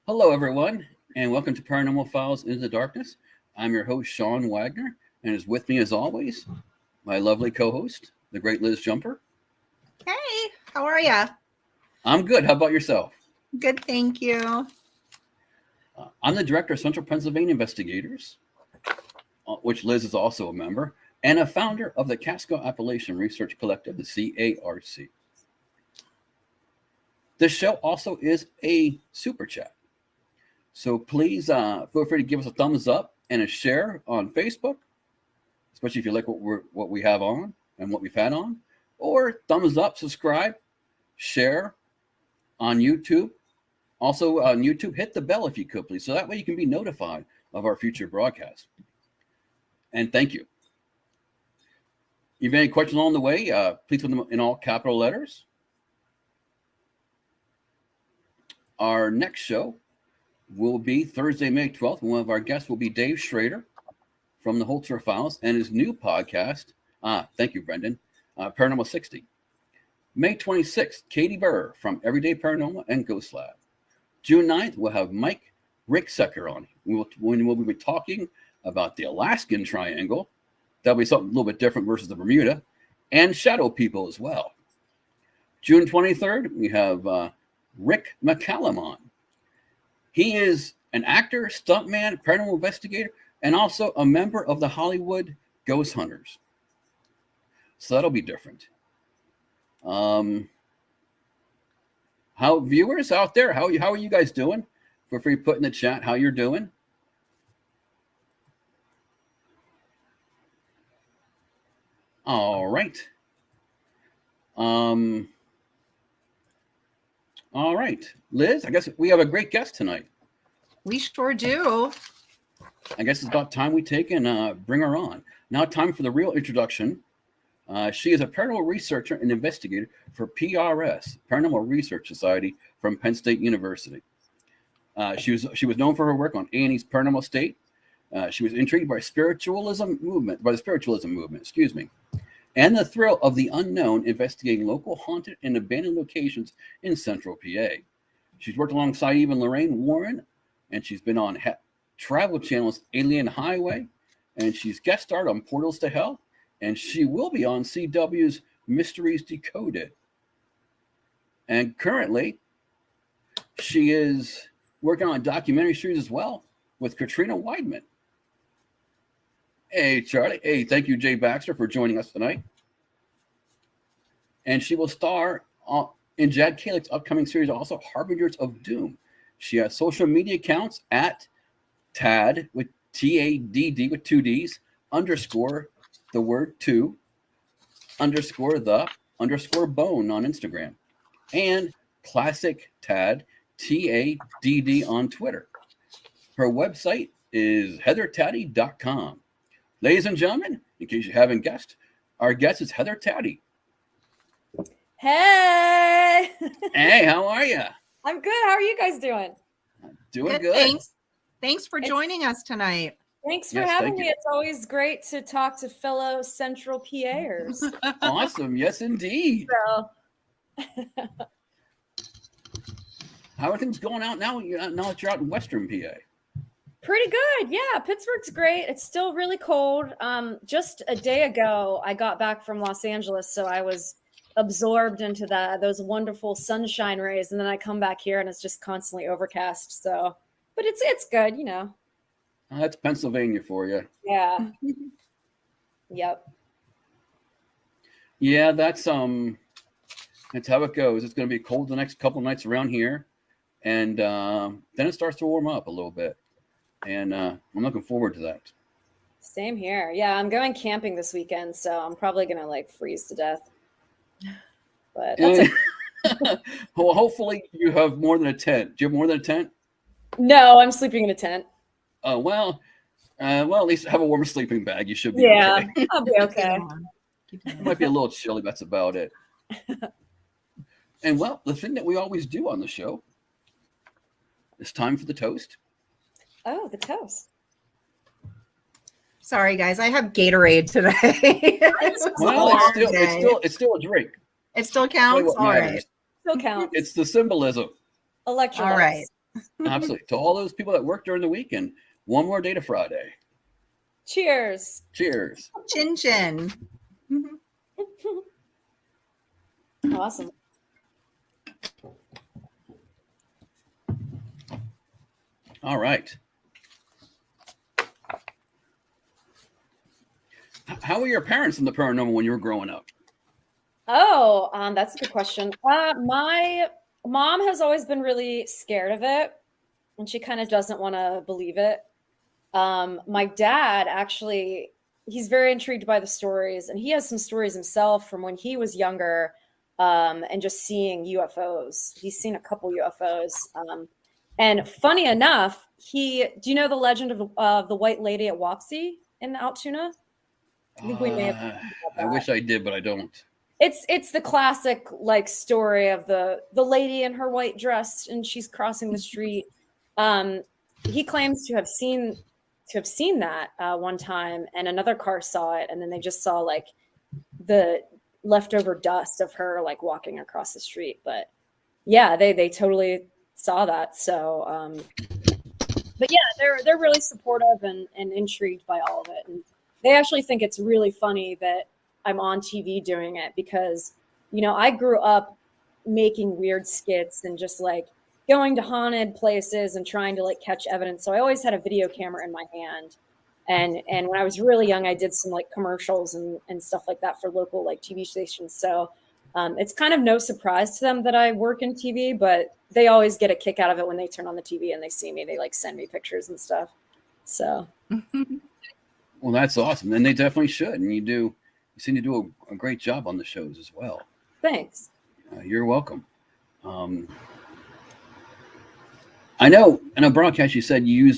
Hello, everyone, and welcome to Paranormal Files Into the Darkness. I'm your host, Sean Wagner, and is with me, as always, my lovely co-host, the great Liz Jumper. Hey, how are you? I'm good. How about yourself? Good, thank you. I'm the director of Central Pennsylvania Investigators, which Liz is also a member, and a founder of the Casco Appalachian Research Collective, the CARC. This show also is a super chat. So please feel free to give us a thumbs up and a share on Facebook, especially if you like what we have on and what we've had on, or thumbs up, subscribe, share on YouTube. Also on YouTube, hit the bell if you could, please, so that way you can be notified of our future broadcasts. And thank you. If you have any questions along the way, please put them in all capital letters. Our next show will be Thursday, May 12th. One of our guests will be Dave Schrader from the Holzer Files and his new podcast. Thank you, Brendan. Paranormal 60. May 26th, Katie Burr from Everyday Paranormal and Ghost Lab. June 9th, we'll have Mike Ricksecker on. We'll be talking about the Alaskan Triangle. That'll be something a little bit different versus the Bermuda, and shadow people as well. June 23rd, we have Rick McCallum on. He is an actor, stuntman, paranormal investigator, and also a member of the Hollywood Ghost Hunters. So that'll be different. How viewers out there, how are you guys doing? Feel free to put in the chat how you're doing. All right. All right, Liz, I guess we have a great guest tonight. We sure do. I guess it's about time we take and bring her on. Now time for the real introduction. She is a paranormal researcher and investigator for PRS, Paranormal Research Society from Penn State University. She was known for her work on A&E's Paranormal State. She was intrigued by the spiritualism movement, and the thrill of the unknown, investigating local haunted and abandoned locations in central PA. She's worked alongside even Lorraine Warren, and she's been on Travel Channel's Alien Highway, and she's guest starred on Portals to Hell, and she will be on CW's Mysteries Decoded. And currently, she is working on a documentary series as well with Katrina Weidman. Hey, Charlie. Hey, thank you, Jay Baxter, for joining us tonight. And she will star in Jad Kalich's upcoming series, also Harbingers of Doom. She has social media accounts at TAD with TADD with two Ds _, the word two, _ bone on Instagram, and Classic TAD, TADD on Twitter. Her website is heathertaddy.com. Ladies and gentlemen, in case you haven't guessed, our guest is Heather Taddy. Hey! Hey, how are you? I'm good. How are you guys doing? Doing good. Thanks for joining us tonight. Thanks for having me. It's always great to talk to fellow Central PAers. Awesome. Yes, indeed. So. How are things going out now that you're out in Western PA? Pretty good. Yeah, Pittsburgh's great. It's still really cold. Just a day ago, I got back from Los Angeles, so I was absorbed into those wonderful sunshine rays, and then I come back here and it's just constantly overcast. So, but it's good, you know. That's Pennsylvania for you. Yeah. Yep. Yeah, that's how it goes. It's going to be cold the next couple of nights around here, and then it starts to warm up a little bit, and I'm looking forward to that. Same here. Yeah, I'm going camping this weekend, so I'm probably gonna like freeze to death. But that's okay. Well, hopefully you have more than a tent. Do you have more than a tent? No, I'm sleeping in a tent. Well, at least have a warm sleeping bag. You should be Yeah, okay. I'll be okay. It might be a little chilly. That's about it. And well, the thing that we always do on the show, it's time for the toast. Oh, the toast. Sorry, guys. I have Gatorade today. Well, it's still a drink. It still That's really counts. what All matters. right. Still counts. It's the symbolism. Electrolytes. All right. Absolutely. To all those people that work during the weekend, one more day to Friday. Cheers. Cheers. Chin chin. Awesome. All right. How were your parents in the paranormal when you were growing up? Oh, that's a good question. My mom has always been really scared of it, and she kind of doesn't want to believe it. My dad actually, he's very intrigued by the stories, and he has some stories himself from when he was younger, and just seeing UFOs. He's seen a couple UFOs. And funny enough, do you know the legend of the White Lady at Wapsie in Altoona? I think we may have. I wish I did, but I don't. It's the classic like story of the lady in her white dress and she's crossing the street. He claims to have seen that one time, and another car saw it, and then they just saw like the leftover dust of her like walking across the street. But yeah, they totally saw that. So but yeah, they're really supportive and intrigued by all of it, and they actually think it's really funny that I'm on TV doing it because, you know, I grew up making weird skits and just like going to haunted places and trying to like catch evidence. So I always had a video camera in my hand. And when I was really young, I did some like commercials and stuff like that for local like TV stations. So it's kind of no surprise to them that I work in TV, but they always get a kick out of it when they turn on the TV and they see me. They like send me pictures and stuff. So. Well, that's awesome. And they definitely should. And you seem to do a great job on the shows as well. Thanks. You're welcome. I know in a broadcast you said you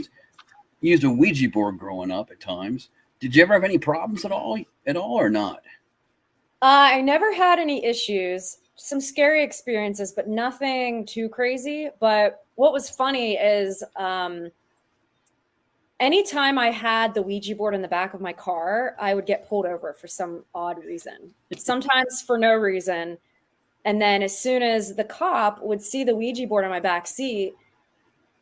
used a Ouija board growing up at times. Did you ever have any problems at all or not? I never had any issues. Some scary experiences, but nothing too crazy. But what was funny is anytime I had the Ouija board in the back of my car, I would get pulled over for some odd reason, sometimes for no reason. And then as soon as the cop would see the Ouija board on my back seat,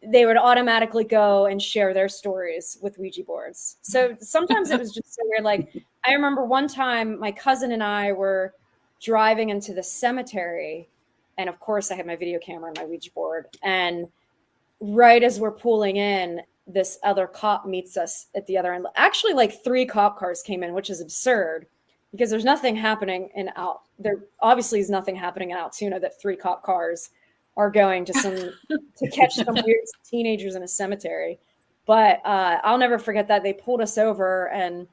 they would automatically go and share their stories with Ouija boards. So sometimes it was just so weird. Like I remember one time my cousin and I were driving into the cemetery. And of course I had my video camera and my Ouija board. And right as we're pulling in, this other cop meets us at the other end. Actually, like 3 cop cars came in, which is absurd because there's nothing happening there obviously is nothing happening in Altoona that 3 cop cars are going to catch some weird teenagers in a cemetery. But I'll never forget that. They pulled us over and,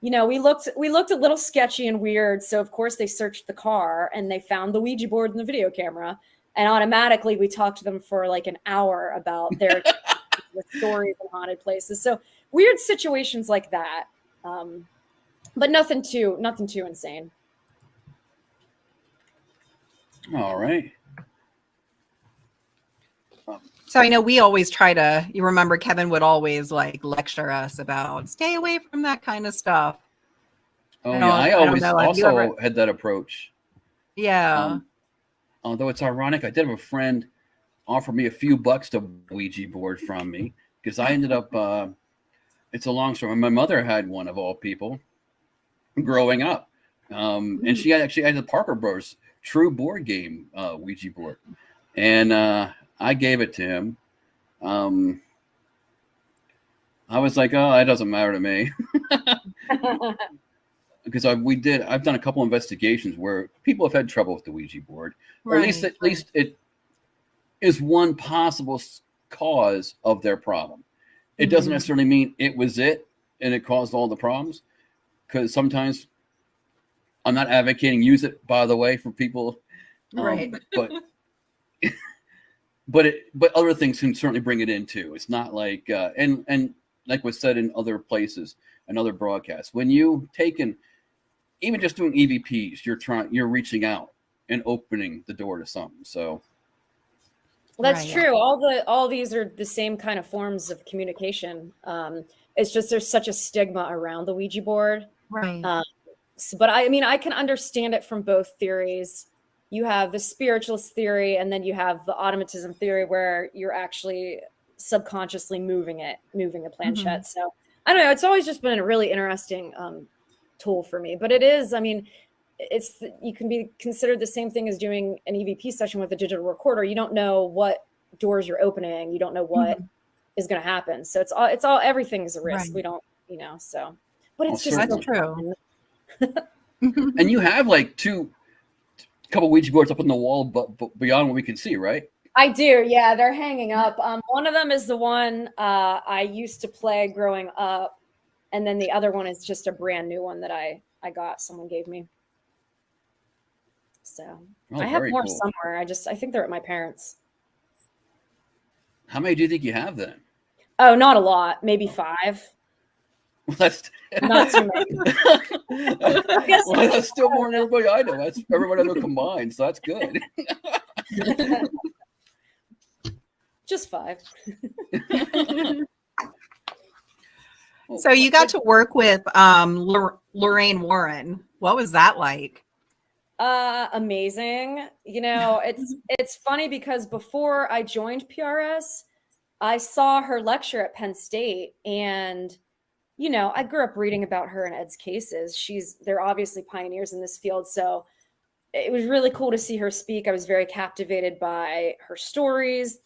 you know, we looked a little sketchy and weird. So of course they searched the car and they found the Ouija board and the video camera. And automatically we talked to them for like an hour about their with stories and haunted places. So weird situations like that. But nothing too insane. All right. So I know we always you remember Kevin would always like lecture us about stay away from that kind of stuff. Oh yeah, I always also had that approach. Yeah. Although it's ironic, I did have a friend offer me a few bucks to Ouija board from me because I ended up, it's a long story. My mother had one of all people growing up. And she actually had the Parker Bros. True board game Ouija board. And I gave it to him. I was like, oh, that doesn't matter to me. Because I've done a couple investigations where people have had trouble with the Ouija board. Or at least it is one possible cause of their problem. It doesn't necessarily mean it was it, and it caused all the problems. Because sometimes I'm not advocating use it, by the way, for people, Right. but other things can certainly bring it in too. It's not like and like was said in other places and other broadcasts, when you even just doing EVPs, you're reaching out and opening the door to something. So that's Right. true. All these are the same kind of forms of communication. It's just there's such a stigma around the Ouija board. Right. But I mean, I can understand it from both theories. You have the spiritualist theory, and then you have the automatism theory, where you're actually subconsciously moving a planchette. So I don't know. It's always just been a really interesting tool for me. But it is, I mean, you can be considered the same thing as doing an EVP session with a digital recorder. You don't know what doors you're opening. You don't know what is going to happen. So it's all everything is a risk. Right. We don't, so, but it's just That's so true. and you have like couple Ouija boards up on the wall, but beyond what we can see, right? I do. Yeah, they're hanging up. One of them is the one I used to play growing up, and then the other one is just a brand new one that I got. Someone gave me. So I have more somewhere. I think they're at my parents'. How many do you think you have then? Oh, not a lot. Maybe 5. Well, that's not too many. Well, that's still more than everybody I know. That's everybody I know combined, so that's good. Just 5. So you got to work with Lorraine Warren. What was that like? Amazing. It's funny because before I joined PRS, I saw her lecture at Penn State, and I grew up reading about her and Ed's cases. They're obviously pioneers in this field. So it was really cool to see her speak. I was very captivated by her stories.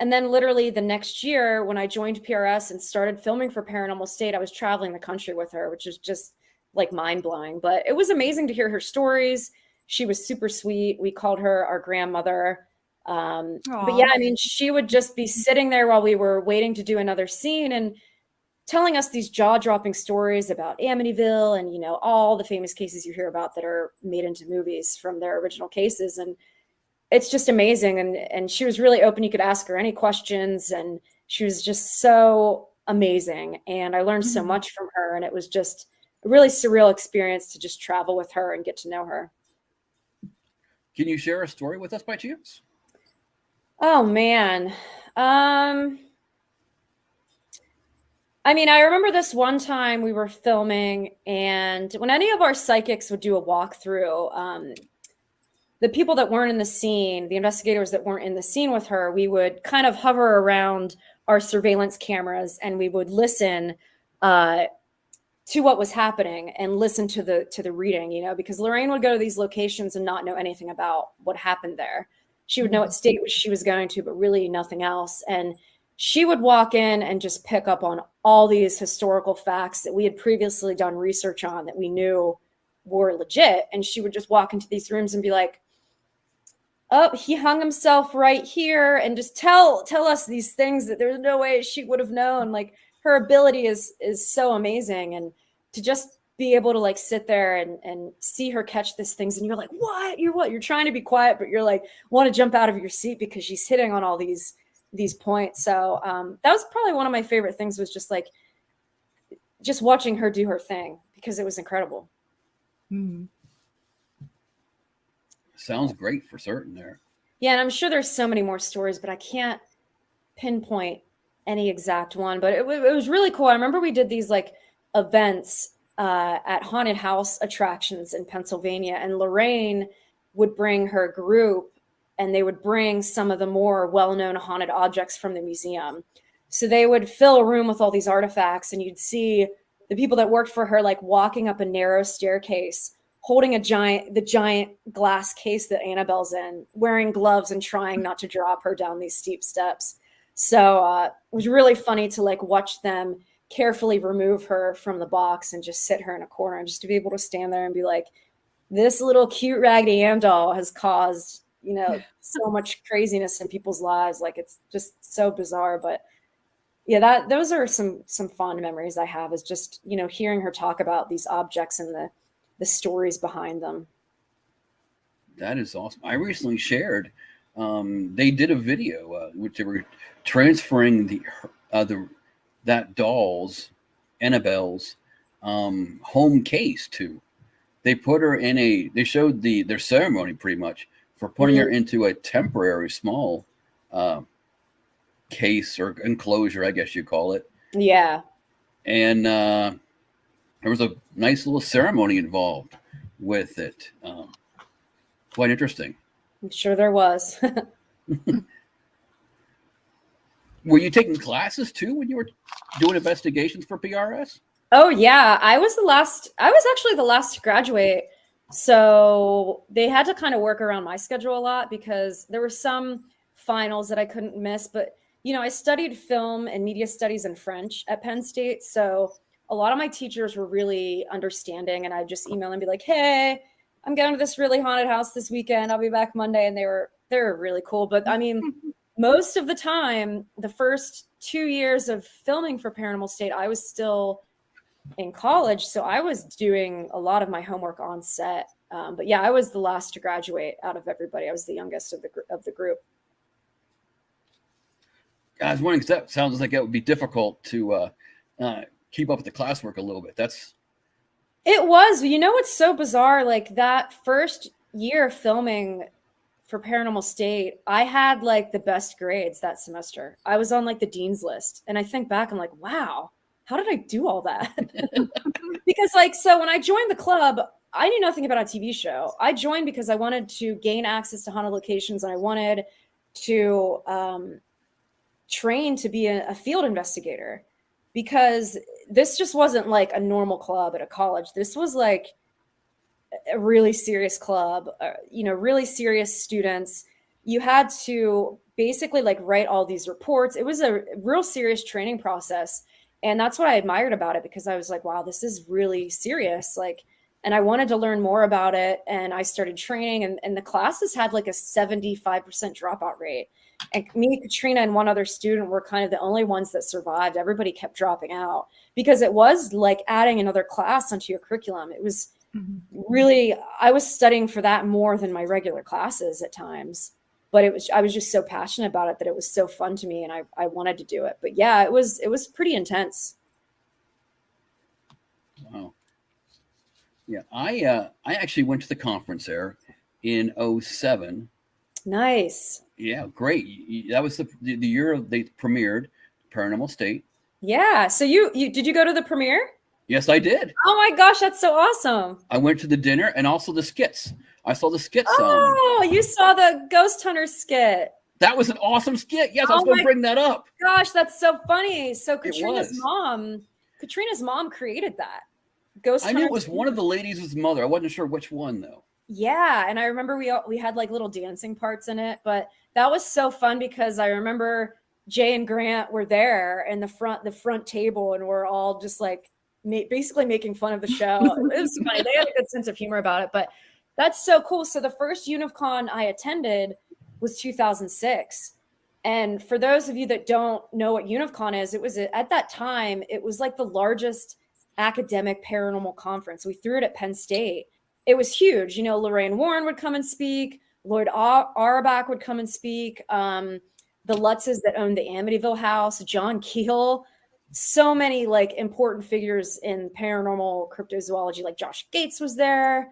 And then literally the next year when I joined PRS and started filming for Paranormal State, I was traveling the country with her, which is just like mind blowing, but it was amazing to hear her stories. She was super sweet. We called her our grandmother. But yeah, I mean, she would just be sitting there while we were waiting to do another scene and telling us these jaw-dropping stories about Amityville and, all the famous cases you hear about that are made into movies from their original cases. And it's just amazing. And she was really open. You could ask her any questions, and she was just so amazing. And I learned so much from her, and it was just a really surreal experience to just travel with her and get to know her. Can you share a story with us by chance? Oh, man. I mean, I remember this one time we were filming, and when any of our psychics would do a walkthrough, the people that weren't in the scene, the investigators that weren't in the scene with her, we would kind of hover around our surveillance cameras, and we would listen to what was happening and listen to the reading, because Lorraine would go to these locations and not know anything about what happened there. She would know what state she was going to, but really nothing else. And she would walk in and just pick up on all these historical facts that we had previously done research on that we knew were legit. And she would just walk into these rooms and be like, oh, he hung himself right here, and just tell us these things that there's no way she would have known. Like, her ability is so amazing. And to just be able to like sit there and see her catch these things, and you're like, you're trying to be quiet, but you're like, want to jump out of your seat because she's hitting on all these points. So that was probably one of my favorite things, was just watching her do her thing, because it was incredible. Sounds great for certain there. Yeah, and I'm sure there's so many more stories, but I can't pinpoint any exact one. But it was really cool. I remember we did these like events at haunted house attractions in Pennsylvania, and Lorraine would bring her group, and they would bring some of the more well-known haunted objects from the museum. So they would fill a room with all these artifacts, and you'd see the people that worked for her like walking up a narrow staircase, holding the giant glass case that Annabelle's in, wearing gloves and trying not to drop her down these steep steps. So it was really funny to like watch them carefully remove her from the box and just sit her in a corner, and just to be able to stand there and be like, this little cute Raggedy Ann doll has caused, so much craziness in people's lives. Like, it's just so bizarre, but Yeah, those are some fond memories I have, is just, hearing her talk about these objects and the stories behind them. That is awesome. I recently shared. They did a video which they were transferring that doll's, Annabelle's, home case to. They put her in they showed their ceremony pretty much for putting her into a temporary small case or enclosure, I guess you call it. Yeah. And there was a nice little ceremony involved with it. Quite interesting. I'm sure there was. Were you taking classes too when you were doing investigations for PRS? Oh yeah, I was actually the last to graduate. So they had to kind of work around my schedule a lot because there were some finals that I couldn't miss. But, I studied film and media studies and French at Penn State. So a lot of my teachers were really understanding, and I'd just email and be like, hey, I'm going to this really haunted house this weekend. I'll be back Monday. And they were really cool. But I mean, most of the time, the first 2 years of filming for Paranormal State, I was still in college. So I was doing a lot of my homework on set. But yeah, I was the last to graduate out of everybody. I was the youngest of the group. I was wondering, that sounds like it would be difficult to keep up with the classwork a little bit. It was. What's so bizarre? Like that first year of filming for Paranormal State, I had like the best grades that semester. I was on like the dean's list. And I think back, I'm like, wow, how did I do all that? Because so when I joined the club, I knew nothing about a TV show. I joined because I wanted to gain access to haunted locations, and I wanted to train to be a field investigator, because this just wasn't like a normal club at a college. This was like a really serious club, really serious students. You had to basically like write all these reports. It was a real serious training process. And that's what I admired about it, because I was like, wow, this is really serious. And I wanted to learn more about it. And I started training, and the classes had like a 75% dropout rate. And me, Katrina, and one other student were kind of the only ones that survived. Everybody kept dropping out because it was like adding another class onto your curriculum. It was really, I was studying for that more than my regular classes at times. But I was just so passionate about it that it was so fun to me, and I wanted to do it. But yeah, it was pretty intense. Wow. Yeah, I actually went to the conference there in 2007. Nice. Yeah, great. That was the year they premiered Paranormal State. Yeah. So you did you go to the premiere? Yes, I did. Oh my gosh, that's so awesome. I went to the dinner and also the skits. I saw the skits. Oh, you saw the Ghost Hunter skit. That was an awesome skit. Yes, I was going to bring that up. Gosh, that's so funny. So Katrina's mom created that. I knew it was one of the ladies' mother. I wasn't sure which one though. Yeah, and I remember we had like little dancing parts in it, but that was so fun because I remember Jay and Grant were there in the front table, and we're all just like basically making fun of the show. It was funny. They had a good sense of humor about it, but that's so cool. So the first UnivCon I attended was 2006. And for those of you that don't know what UnivCon is, it was at that time, it was like the largest academic paranormal conference. We threw it at Penn State. It was huge. Lorraine Warren would come and speak. Lloyd Auerbach would come and speak. The Lutzes that owned the Amityville house, John Keel, so many like important figures in paranormal cryptozoology, like Josh Gates was there,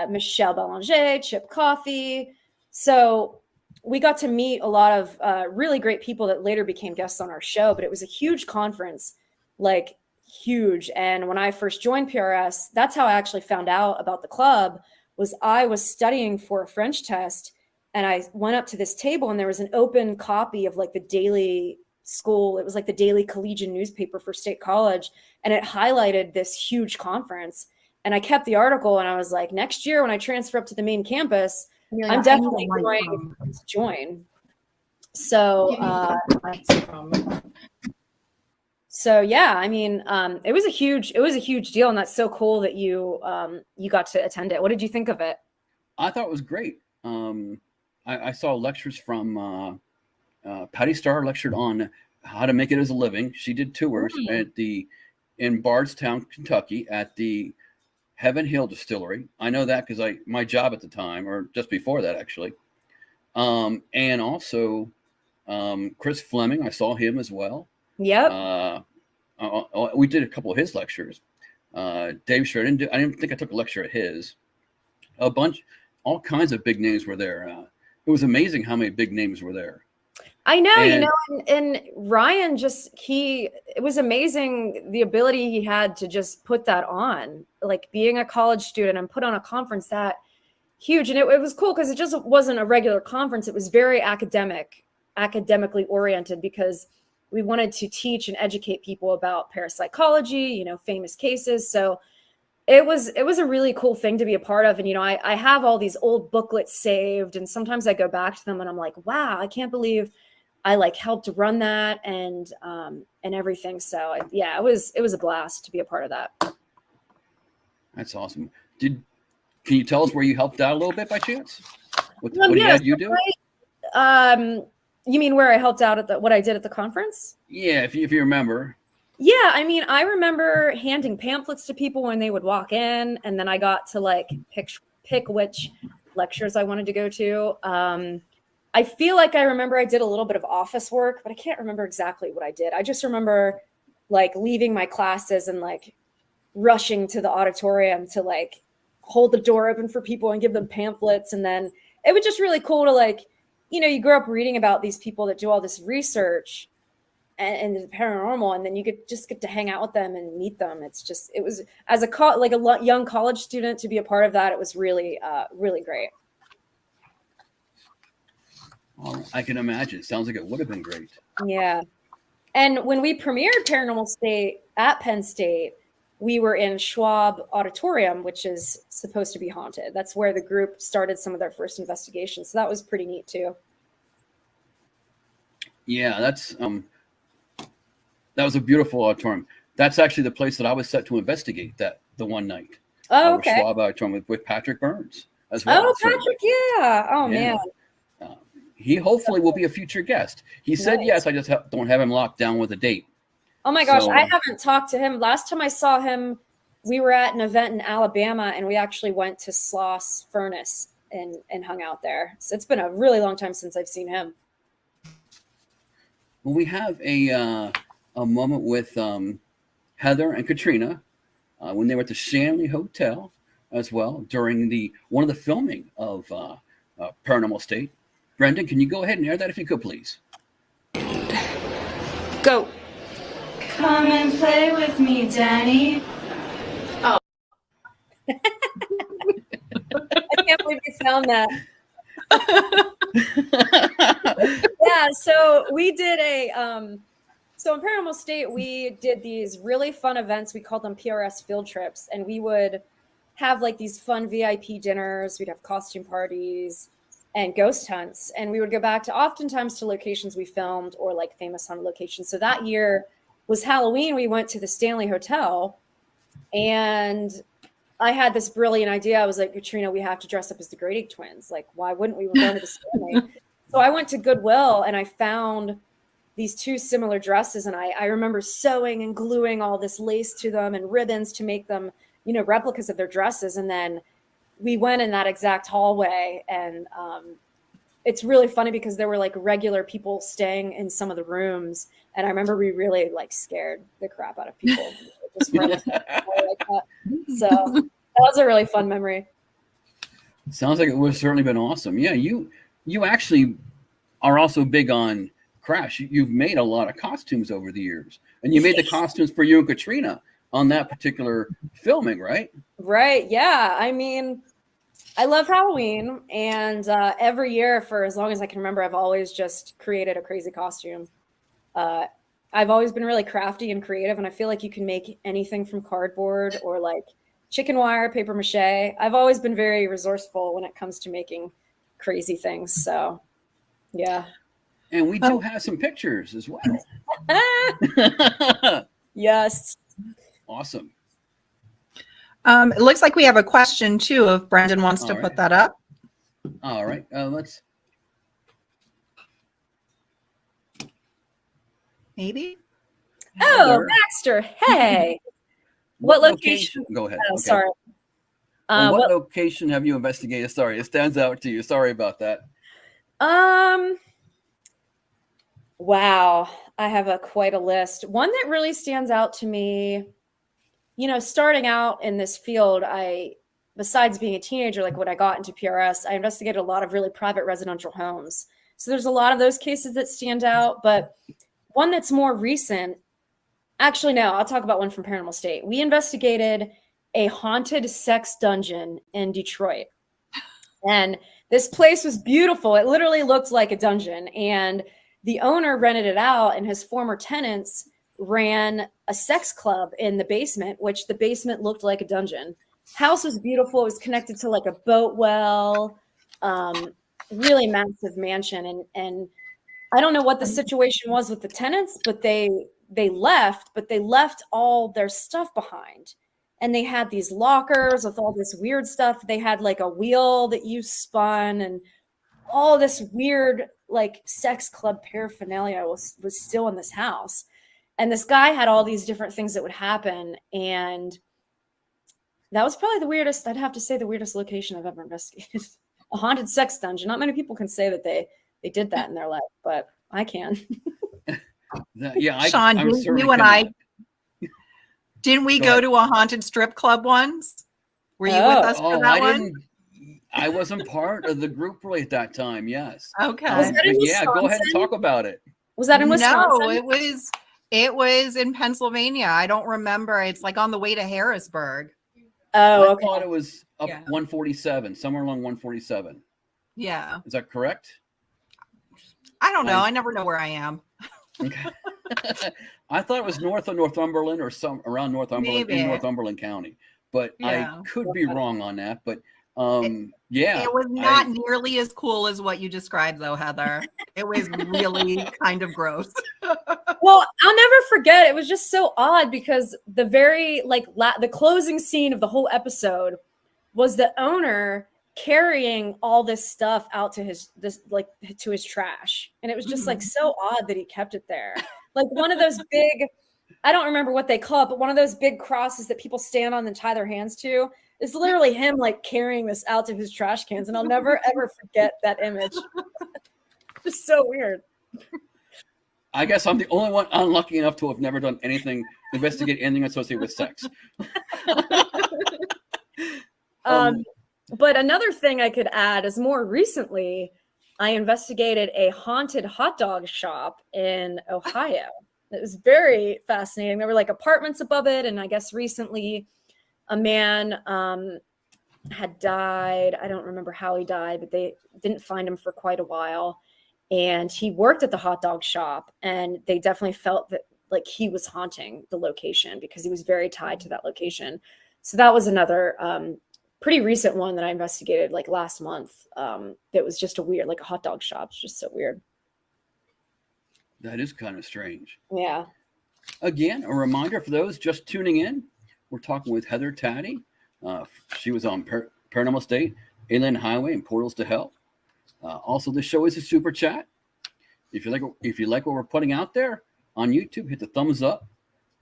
Michelle Belanger, Chip Coffey. So we got to meet a lot of really great people that later became guests on our show, but it was a huge conference, like huge. And when I first joined PRS, that's how I actually found out about the club. I was studying for a French test, and I went up to this table, and there was an open copy of like the daily school. It was like the daily collegiate newspaper for State College, and it highlighted this huge conference. And I kept the article, and I was like, next year when I transfer up to the main campus, I'm definitely going to join. So, yeah, I mean, it was a huge deal, and that's so cool that you got to attend it. What did you think of it? I thought it was great. I saw lectures from Patty Starr lectured on how to make it as a living. She did tours in Bardstown, Kentucky, at the Heaven Hill Distillery. I know that because my job at the time, or just before that, actually. And also Chris Fleming, I saw him as well. Yep. We did a couple of his lectures. Dave Schrader, I didn't think I took a lecture at his. All kinds of big names were there. It was amazing how many big names were there. I know, and Ryan it was amazing the ability he had to just put that on, like being a college student and put on a conference that huge. And it was cool because it just wasn't a regular conference. It was very academically oriented, because we wanted to teach and educate people about parapsychology, famous cases. So it was a really cool thing to be a part of. And, I have all these old booklets saved, and sometimes I go back to them and I'm like, wow, I can't believe I helped run that and everything. So yeah, it was a blast to be a part of that. That's awesome. Can you tell us where you helped out a little bit by chance? What you do? You mean where I helped out at what I did at the conference? Yeah, if you remember. Yeah, I remember handing pamphlets to people when they would walk in, and then I got to pick which lectures I wanted to go to. I feel like I remember I did a little bit of office work, but I can't remember exactly what I did. I just remember leaving my classes and rushing to the auditorium to hold the door open for people and give them pamphlets. And then it was just really cool to you grow up reading about these people that do all this research and the paranormal, and then you get to hang out with them and meet them. It was as a young college student to be a part of that. It was really, really great. I can imagine. It sounds like it would have been great. Yeah. And when we premiered Paranormal State at Penn State, we were in Schwab Auditorium, which is supposed to be haunted. That's where the group started some of their first investigations. So that was pretty neat too. Yeah, that was a beautiful auditorium. That's actually the place that I was set to investigate the one night. Oh, okay. Schwab Auditorium with Patrick Burns as well. Oh, Patrick, yeah. Oh, man. He hopefully will be a future guest. He said yes. I just don't have him locked down with a date. Oh my gosh, I haven't talked to him. Last time I saw him, we were at an event in Alabama, and we actually went to Sloss Furnace and hung out there. So it's been a really long time since I've seen him. Well, we have a moment with Heather and Katrina when they were at the Shanley Hotel as well during one of the filming of Paranormal State. Brendan, can you go ahead and air that if you could, please? Go. Come and play with me, Danny. Oh. I can't believe you found that. Yeah, so we did so in Paranormal State, we did these really fun events. We called them PRS field trips, and we would have these fun VIP dinners. We'd have costume parties and ghost hunts, and we would go back to oftentimes to locations we filmed or famous haunted locations. So that year was Halloween. We went to the Stanley Hotel, and I had this brilliant idea. I was like, Katrina, we have to dress up as the Grady twins. Why wouldn't we? We're going to the Stanley. So I went to Goodwill and I found these two similar dresses, and I remember sewing and gluing all this lace to them and ribbons to make them, replicas of their dresses. And then we went in that exact hallway, and it's really funny because there were regular people staying in some of the rooms, and I remember we really scared the crap out of people. So that was a really fun memory. Sounds like it would have certainly been awesome. Yeah, you actually are also big on Crash. You've made a lot of costumes over the years, and you made the costumes for you and Katrina on that particular filming, right? Right. Yeah. I love Halloween, and every year for as long as I can remember, I've always just created a crazy costume. I've always been really crafty and creative, and I feel like you can make anything from cardboard or chicken wire, paper mache. I've always been very resourceful when it comes to making crazy things. So, yeah. And we do have some pictures as well. Yes. Awesome. It looks like we have a question too, if Brendan wants to put that up. All right. Let's. maybe. Oh, Heather, Baxter. Hey. What location? Go ahead. Oh, Okay. sorry. What location have you investigated? Sorry, it stands out to you. Sorry about that. Wow. I have quite a list. One that really stands out to me, starting out in this field, besides being a teenager, like when I got into PRS, I investigated a lot of really private residential homes. So there's a lot of those cases that stand out, but one that's more recent, actually, no, I'll talk about one from Paranormal State. We investigated a haunted sex dungeon in Detroit. And this place was beautiful. It literally looked like a dungeon. And the owner rented it out, and his former tenants ran a sex club in the basement, which the basement looked like a dungeon. House was beautiful. It was connected to like a boat well, really massive mansion. And I don't know what the situation was with the tenants, but they left all their stuff behind. And they had these lockers with all this weird stuff. They had like a wheel that you spun, and all this weird like sex club paraphernalia was still in this house. And this guy had all these different things that would happen. And that was probably the weirdest, I'd have to say, the weirdest location I've ever investigated. A haunted sex dungeon. Not many people can say that they did that in their life, but I can. Sean, you and I, didn't we go to a haunted strip club once? Were you with us for that one? I wasn't part of the group really at that time. Yes. Okay. Was that in yeah, go ahead and talk about it. Was that in Wisconsin? No, it was in Pennsylvania. I don't remember. It's like on the way to Harrisburg. Oh, okay. I thought it was up 147, somewhere along 147. Yeah. Is that correct? I don't know. I never know where I am. Okay. I thought it was north of Northumberland or some around Northumberland in Northumberland County, but I could be wrong on that. But it was not nearly as cool as what you described, though, Heather. It was really kind of gross. Well, I'll never forget. It was just so odd because the very the closing scene of the whole episode was the owner carrying all this stuff out to his trash, and it was just like so odd that he kept it there, like one of those big, I don't remember what they call it, but one of those big crosses that people stand on and tie their hands to. It's literally him like carrying this out to his trash cans, and I'll never ever forget that image. Just so weird. I guess I'm the only one unlucky enough to have never done anything, investigate anything associated with sex. But another thing I could add is more recently, I investigated a haunted hot dog shop in Ohio. It was very fascinating. There were like apartments above it. And I guess recently a man had died. I don't remember how he died, but they didn't find him for quite a while. And he worked at the hot dog shop, and they definitely felt that like he was haunting the location because he was very tied to that location. So that was another pretty recent one that I investigated like last month. That was just a weird, like a hot dog shop. It's just so weird. That is kind of strange. Yeah. Again, a reminder for those just tuning in, we're talking with Heather Taddy. She was on Paranormal State, Inland Highway, and Portals to Hell. Also, this show is a super chat. If you like what we're putting out there on YouTube, hit the thumbs up,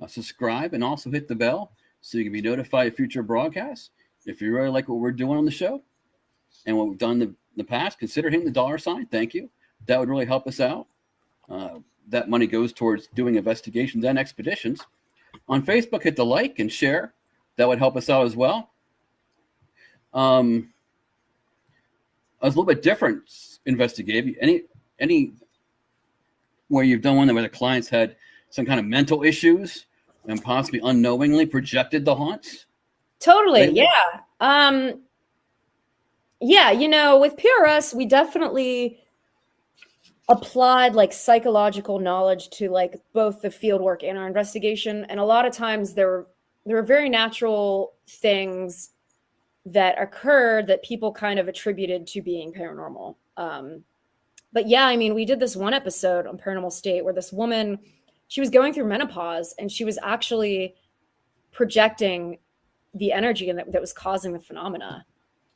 subscribe, and also hit the bell so you can be notified of future broadcasts. If you really like what we're doing on the show and what we've done in the past, consider hitting the $sign. Thank you. That would really help us out. That money goes towards doing investigations and expeditions. On Facebook, hit the like and share. That would help us out as well. I was a little bit different investigative. Any where you've done one where the clients had some kind of mental issues and possibly unknowingly projected the haunts? Totally. Lately? Yeah. Yeah. With PRS, we definitely applied like psychological knowledge to like both the field work and our investigation. And a lot of times there were very natural things that occurred that people kind of attributed to being paranormal. But yeah, I mean, we did this one episode on Paranormal State where this woman, she was going through menopause and she was actually projecting the energy that was causing the phenomena.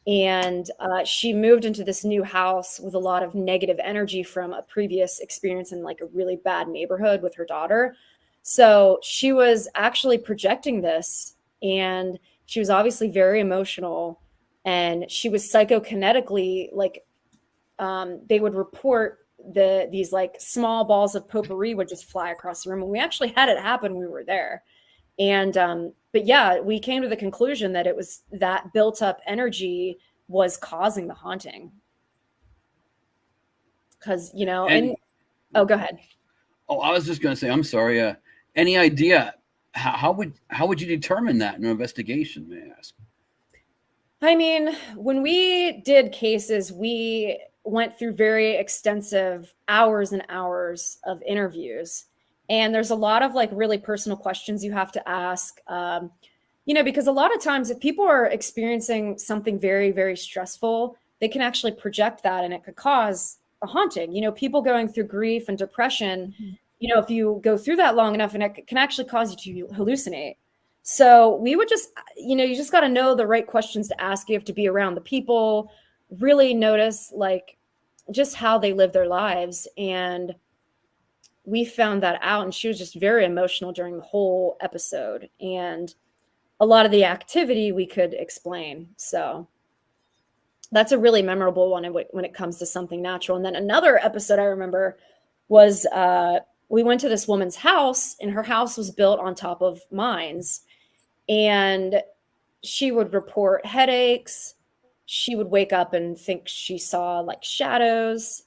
And she moved into this new house with a lot of negative energy from a previous experience in like a really bad neighborhood with her daughter. So she was actually projecting this, and she was obviously very emotional, and she was psychokinetically like they would report these like small balls of potpourri would just fly across the room. And we actually had it happen when we were there. And but yeah, we came to the conclusion that it was that built up energy was causing the haunting. Because, you know, and oh, go ahead. Oh, I was just going to say, I'm sorry. Any idea how would you determine that in an investigation, may I ask? I mean, when we did cases, we went through very extensive hours and hours of interviews. And there's a lot of like really personal questions you have to ask, you know, because a lot of times if people are experiencing something very, very stressful, they can actually project that and it could cause a haunting. You know, people going through grief and depression, you know, if you go through that long enough, and it can actually cause you to hallucinate. So we would just, you know, you just got to know the right questions to ask. You have to be around the people, really notice like just how they live their lives. And we found that out, and she was just very emotional during the whole episode. And a lot of the activity we could explain. So that's a really memorable one when it comes to something natural. And then another episode I remember was we went to this woman's house, and her house was built on top of mines. And she would report headaches. She would wake up and think she saw like shadows.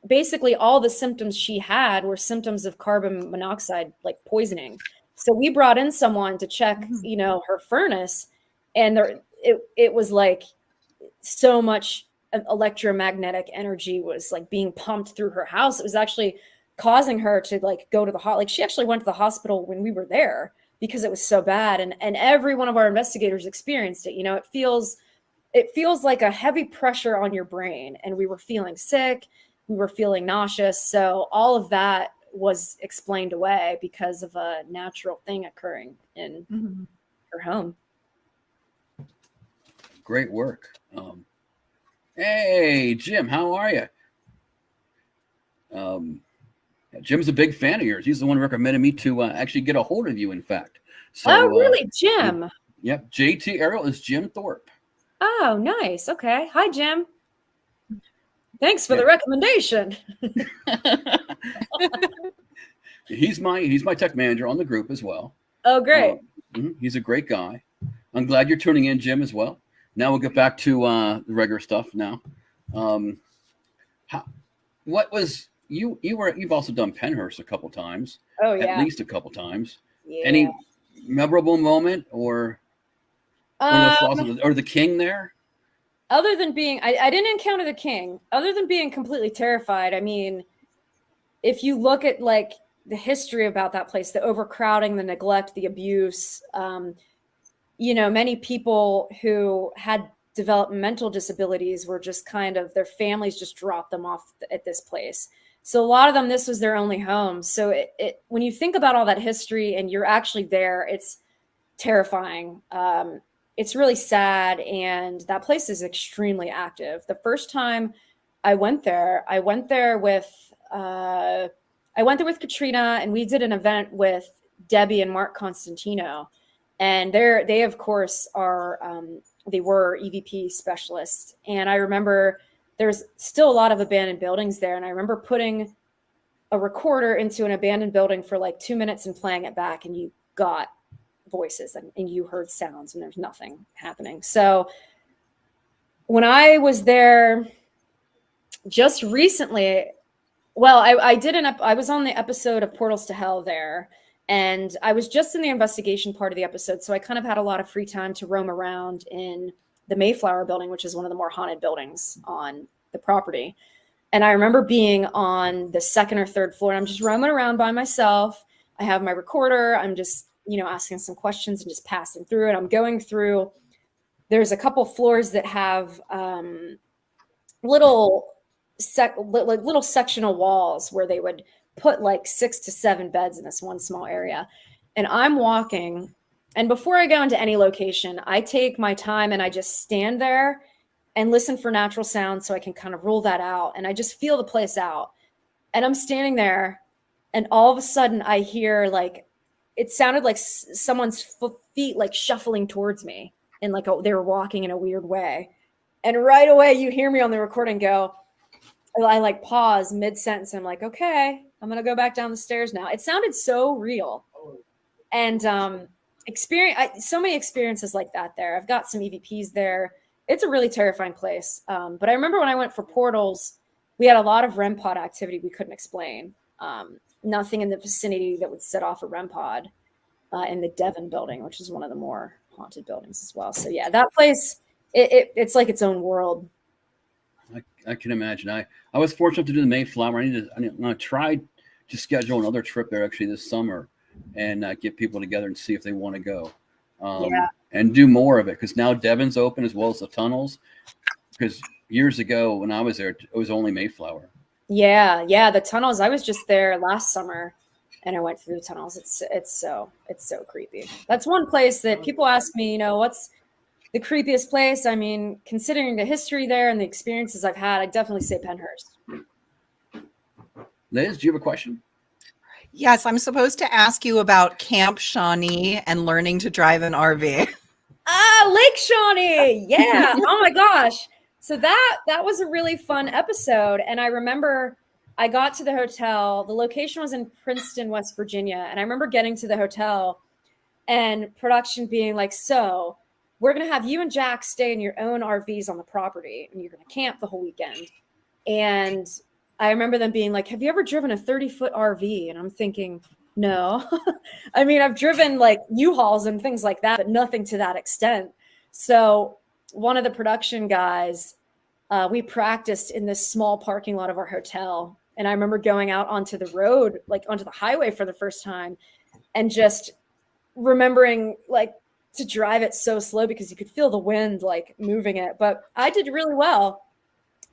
Basically, all the symptoms she had were symptoms of carbon monoxide, like poisoning. So we brought in someone to check, you know, her furnace, and it was like so much electromagnetic energy was like being pumped through her house. It was actually causing her to like go to like she actually went to the hospital when we were there because it was so bad. And every one of our investigators experienced it. You know, it feels like a heavy pressure on your brain, and we were feeling sick. We were feeling nauseous. So all of that was explained away because of a natural thing occurring in her home. Great work. Hey, Jim, how are you? Jim's a big fan of yours. He's the one who recommended me to actually get a hold of you, in fact. So, oh, really? Jim? Yep. JT Errol is Jim Thorpe. Oh, nice. Okay. Hi, Jim. Thanks for the recommendation. He's my tech manager on the group as well. Oh, great. He's a great guy. I'm glad you're tuning in, Jim, as well. Now we'll get back to the regular stuff now. What was you've also done Penhurst a couple times. Oh, yeah. At least a couple times. Yeah. Any memorable moment or or the king there? Other than being, I didn't encounter the king. Other than being completely terrified. I mean, if you look at like the history about that place, the overcrowding, the neglect, the abuse, you know, many people who had developmental disabilities were just kind of, their families just dropped them off at this place. So a lot of them, this was their only home. So it when you think about all that history and you're actually there, it's terrifying. It's really sad. And that place is extremely active. The first time I went there with Katrina, and we did an event with Debbie and Mark Constantino. And they of course are, they were EVP specialists. And I remember there's still a lot of abandoned buildings there. And I remember putting a recorder into an abandoned building for like 2 minutes and playing it back, and you got voices and you heard sounds, and there's nothing happening. So when I was there just recently, well, I was on the episode of Portals to Hell there, and I was just in the investigation part of the episode. So I kind of had a lot of free time to roam around in the Mayflower building, which is one of the more haunted buildings on the property. And I remember being on the second or third floor, and I'm just roaming around by myself. I have my recorder. I'm just, you know, asking some questions and just passing through it. I'm going through, there's a couple floors that have little sectional walls where they would put like 6 to 7 beds in this one small area. And I'm walking, and before I go into any location, I take my time and I just stand there and listen for natural sounds so I can kind of rule that out. And I just feel the place out. And I'm standing there, and all of a sudden I hear like, it sounded like someone's feet like shuffling towards me, and like they were walking in a weird way. And right away you hear me on the recording go, I like pause mid-sentence. I'm like, okay, I'm going to go back down the stairs now. It sounded so real. And so many experiences like that there. I've got some EVPs there. It's a really terrifying place. But I remember when I went for portals, we had a lot of REM pod activity we couldn't explain. Nothing in the vicinity that would set off a REM pod in the Devon building, which is one of the more haunted buildings as well. So yeah, that place, it's like its own world. I can imagine. I was fortunate to do the Mayflower. I tried to schedule another trip there actually this summer and get people together and see if they want to go and do more of it. Because now Devon's open as well as the tunnels. Because years ago when I was there, it was only Mayflower. Yeah. The tunnels. I was just there last summer and I went through the tunnels. It's so creepy. That's one place that people ask me, what's the creepiest place? I mean, considering the history there and the experiences I've had, I definitely say Penhurst. Liz, do you have a question? Yes, I'm supposed to ask you about Camp Shawnee and learning to drive an RV. Lake Shawnee. Yeah. Oh my gosh. So that was a really fun episode. And I remember I got to the hotel. The location was in Princeton, West Virginia. And I remember getting to the hotel and production being like, so we're going to have you and Jack stay in your own RVs on the property, and you're going to camp the whole weekend. And I remember them being like, have you ever driven a 30-foot RV? And I'm thinking, no. I mean, I've driven like U-Hauls and things like that, but nothing to that extent. So one of the production guys, we practiced in this small parking lot of our hotel. And I remember going out onto the road, like onto the highway for the first time, and just remembering like to drive it so slow because you could feel the wind like moving it. But I did really well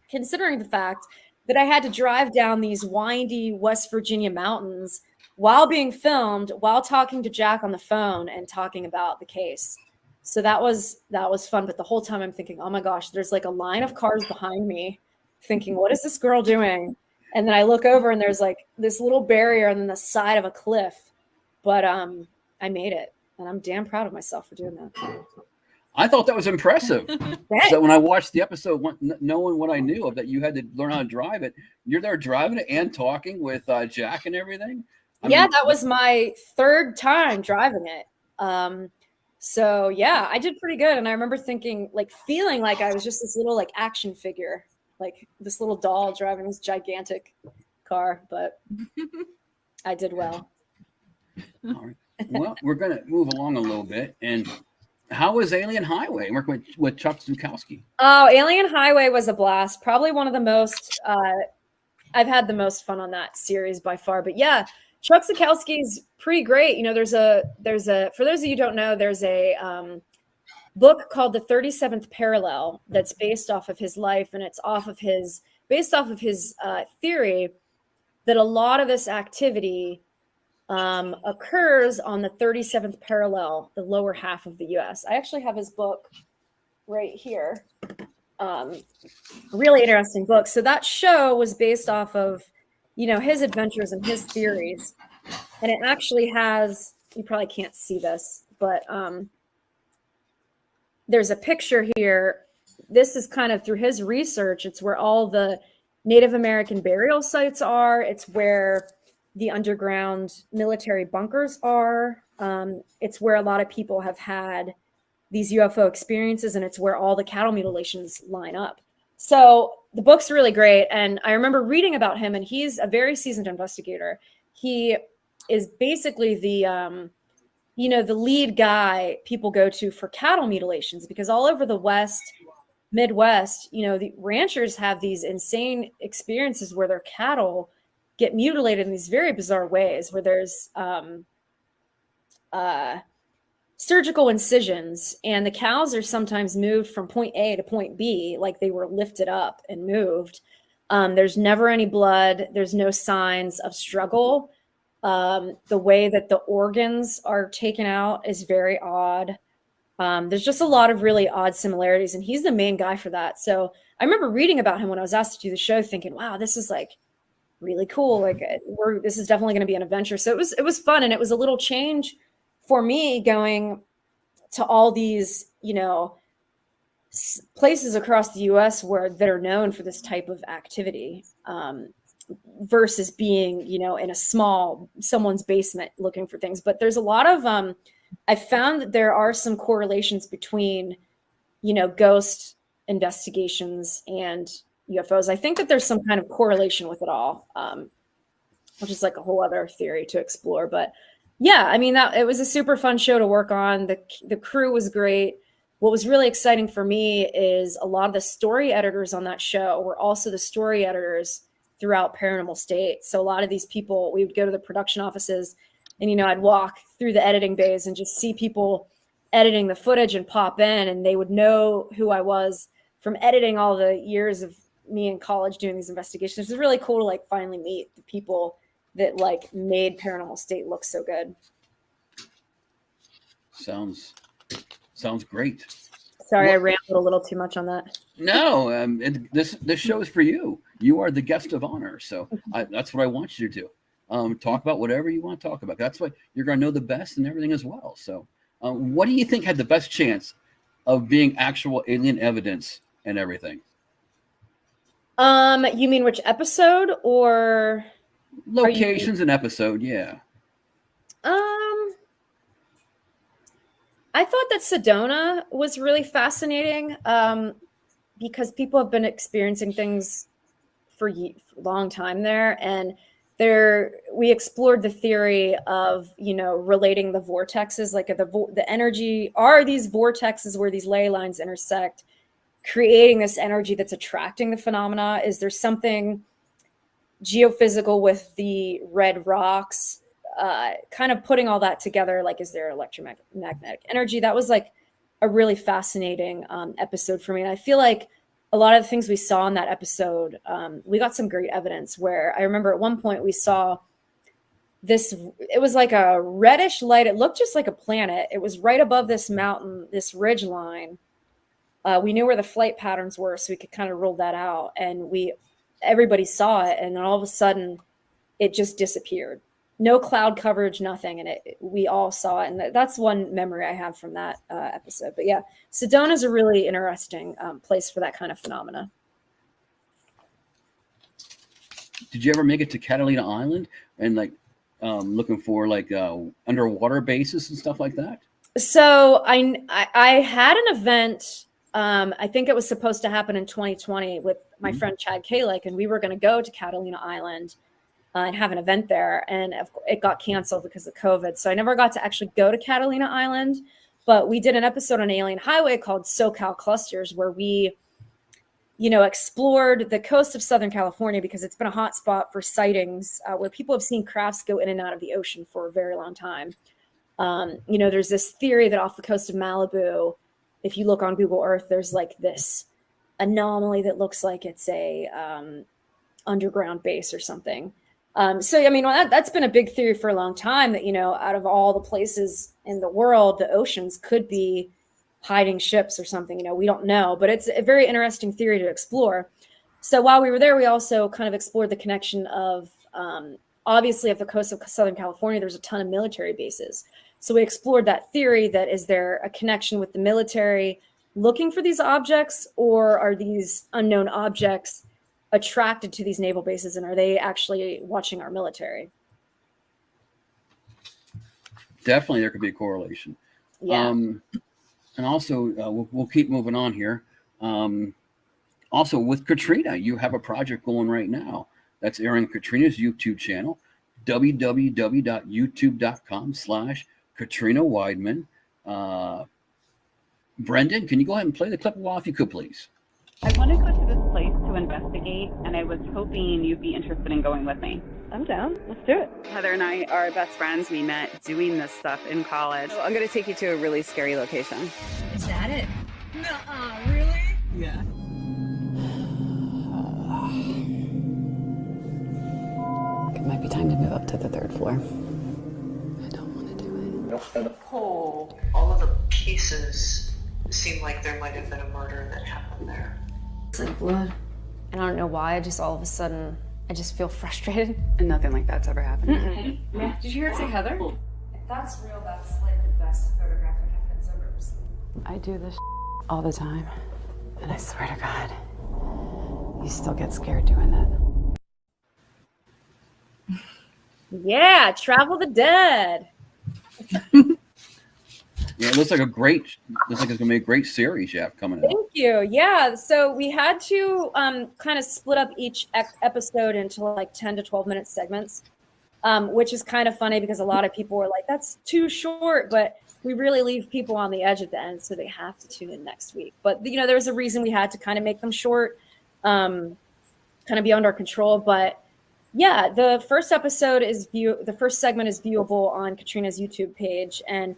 considering the fact that I had to drive down these windy West Virginia mountains while being filmed, while talking to Jack on the phone and talking about the case. So that was fun. But the whole time I'm thinking, oh my gosh, there's like a line of cars behind me thinking, what is this girl doing? And then I look over and there's like this little barrier on the side of a cliff. But I made it. And I'm damn proud of myself for doing that. I thought that was impressive. So when I watched the episode, knowing what I knew of that you had to learn how to drive it, you're there driving it and talking with Jack and everything. I mean, that was my third time driving it. So yeah, I did pretty good. And I remember thinking, like, feeling like I was just this little like action figure, like this little doll driving this gigantic car, but I did well. All right. Well, we're going to move along a little bit. And how was Alien Highway working with Chuck Zukowski? Oh, Alien Highway was a blast. Probably one of the most, I've had the most fun on that series by far. But yeah, Chuck Zukowski's pretty great. There's a, for those of you who don't know, there's a book called The 37th Parallel that's based off of his life. And it's based off of his theory that a lot of this activity occurs on the 37th parallel, the lower half of the U.S. I actually have his book right here. Really interesting book. So that show was based off of, his adventures and his theories. And it actually has, you probably can't see this, but there's a picture here. This is kind of through his research. It's where all the Native American burial sites are. It's where the underground military bunkers are. It's where a lot of people have had these UFO experiences, and it's where all the cattle mutilations line up. So the book's really great. And I remember reading about him, and he's a very seasoned investigator. He is basically the lead guy people go to for cattle mutilations, because all over the Midwest, the ranchers have these insane experiences where their cattle get mutilated in these very bizarre ways, where there's surgical incisions, and the cows are sometimes moved from point A to point B, like they were lifted up and moved. There's never any blood. There's no signs of struggle. The way that the organs are taken out is very odd. There's just a lot of really odd similarities, and he's the main guy for that. So I remember reading about him when I was asked to do the show, thinking, wow, this is like really cool. Like this is definitely going to be an adventure. So it was fun. And it was a little change for me going to all these, places across the US that are known for this type of activity, versus being, in someone's basement looking for things. But there's a lot of, I found that there are some correlations between, ghost investigations and UFOs. I think that there's some kind of correlation with it all, which is like a whole other theory to explore. But yeah, I mean, it was a super fun show to work on. The crew was great. What was really exciting for me is a lot of the story editors on that show were also the story editors throughout Paranormal State. So a lot of these people, we would go to the production offices and, I'd walk through the editing bays and just see people editing the footage and pop in, and they would know who I was from editing all the years of me in college doing these investigations. It was really cool to like finally meet the people that like made Paranormal State look so good. Sounds great. Sorry, I rambled a little too much on that. No, this show is for you. You are the guest of honor, so that's what I want you to do. Talk about whatever you want to talk about. That's what you're going to know the best and everything as well. So, what do you think had the best chance of being actual alien evidence and everything? You mean which episode or locations and episode? Yeah. I thought that Sedona was really fascinating, because people have been experiencing things for a long time there, and we explored the theory of relating the vortexes, like the energy. Are these vortexes where these ley lines intersect, creating this energy that's attracting the phenomena? Is there something geophysical with the red rocks? Kind of putting all that together, like, is there electromagnetic energy? That was like a really fascinating episode for me. And I feel like a lot of the things we saw in that episode, we got some great evidence where I remember at one point we saw this, it was like a reddish light. It looked just like a planet. It was right above this mountain, this ridge line. We knew where the flight patterns were, so we could kind of rule that out. And everybody saw it. And then all of a sudden it just disappeared. No cloud coverage, nothing. And we all saw it. And that's one memory I have from that episode. But yeah, Sedona is a really interesting place for that kind of phenomena. Did you ever make it to Catalina Island and like looking for like underwater bases and stuff like that? So I had an event. I think it was supposed to happen in 2020 with my friend Chad Kalek, and we were going to go to Catalina Island and have an event there, and it got canceled because of COVID. So I never got to actually go to Catalina Island, but we did an episode on Alien Highway called SoCal Clusters, where we, explored the coast of Southern California because it's been a hot spot for sightings where people have seen crafts go in and out of the ocean for a very long time. There's this theory that off the coast of Malibu, if you look on Google Earth, there's like this anomaly that looks like it's a underground base or something. That's been a big theory for a long time that, out of all the places in the world, the oceans could be hiding ships or something. We don't know, but it's a very interesting theory to explore. So while we were there, we also kind of explored the connection of, obviously, at the coast of Southern California, there's a ton of military bases. So we explored that theory that is there a connection with the military looking for these objects, or are these unknown objects attracted to these naval bases, and are they actually watching our military? Definitely, there could be a correlation. Yeah. And also, we'll keep moving on here. Also, with Katrina, you have a project going right now that's airing Katrina's YouTube channel, www.youtube.com/Katrina Weidman. Brendan, can you go ahead and play the clip if you could, please? I want to go to this place to investigate, and I was hoping you'd be interested in going with me. I'm down. Let's do it. Heather and I are best friends. We met doing this stuff in college. So I'm going to take you to a really scary location. Is that it? Nuh-uh, really? Yeah. It might be time to move up to the third floor. I don't want to do it. Pull all of the pieces seem like there might have been a murder that happened there. It's like blood. And I don't know why, I just all of a sudden, I just feel frustrated. And nothing like that's ever happened. Did you hear it say Heather? If that's real, that's like the best photographic evidence I've ever seen. I do this all the time. And I swear to God, you still get scared doing that. Yeah, Travel the Dead. Yeah, it looks like it's gonna be a great series you have coming out. Thank you. Yeah, so we had to kind of split up each episode into like 10 to 12 minute segments, which is kind of funny because a lot of people were like, that's too short, but we really leave people on the edge at the end, so they have to tune in next week. But, you know, there was a reason we had to kind of make them short, kind of beyond our control. But yeah, the first segment is viewable on Katrina's YouTube page. And,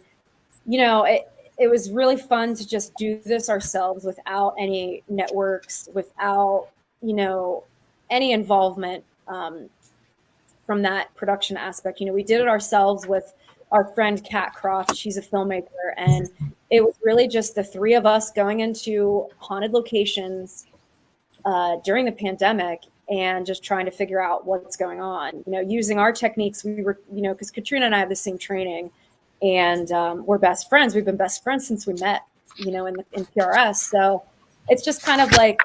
you know, it was really fun to just do this ourselves without any networks, without, you know, any involvement from that production aspect. You know, we did it ourselves with our friend Kat Croft. She's a filmmaker, and it was really just the three of us going into haunted locations during the pandemic and just trying to figure out what's going on. You know, using our techniques, we were, you know, because Katrina and I have the same training, and we're best friends. We've been best friends since we met, you know, in PRS. So it's just kind of like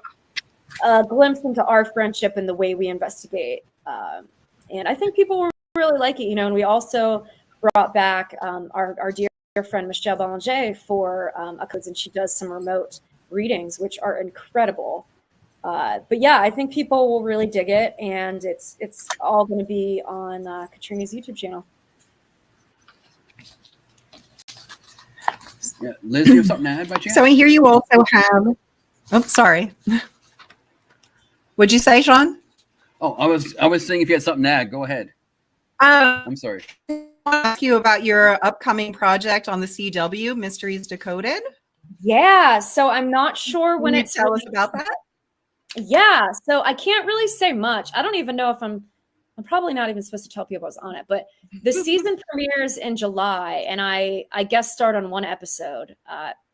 a glimpse into our friendship and the way we investigate. And I think people will really like it, you know. And we also brought back our dear friend Michelle Belanger for codes, and she does some remote readings, which are incredible. But yeah, I think people will really dig it, and it's all going to be on Katrina's YouTube channel. Yeah, Liz, you have something to add by chance? So I hear you also have. Oh, sorry. What'd you say, Sean? Oh, I was saying if you had something to add, go ahead. I'm sorry. I want to ask you about your upcoming project on the CW, Mysteries Decoded. Yeah, so I'm not sure when Can you it's tell us about that. Yeah, so I can't really say much. I don't even know if I'm probably not even supposed to tell people I was on it, but the season premieres in July, and I guest starred on one episode.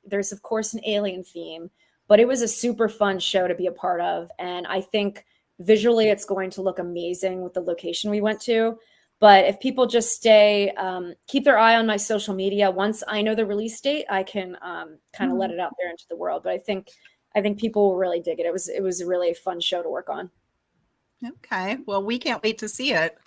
There's of course an alien theme, but it was a super fun show to be a part of, and I think visually it's going to look amazing with the location we went to. But if people just keep their eye on my social media, once I know the release date, I can kind of let it out there into the world. But I think people will really dig it. It was a really fun show to work on. Okay. Well, we can't wait to see it.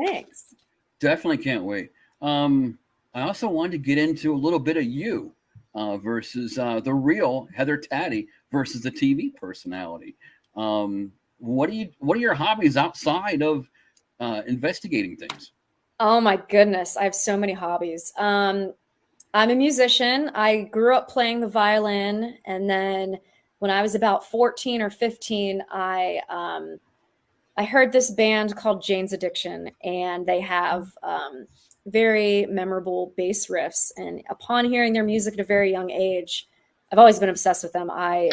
Thanks. Definitely can't wait. I also wanted to get into a little bit of you versus the real Heather Taddy versus the TV personality. What are your hobbies outside of investigating things? Oh my goodness, I have so many hobbies. I'm a musician. I grew up playing the violin, and then when I was about 14 or 15, I heard this band called Jane's Addiction, and they have very memorable bass riffs. And upon hearing their music at a very young age, I've always been obsessed with them. I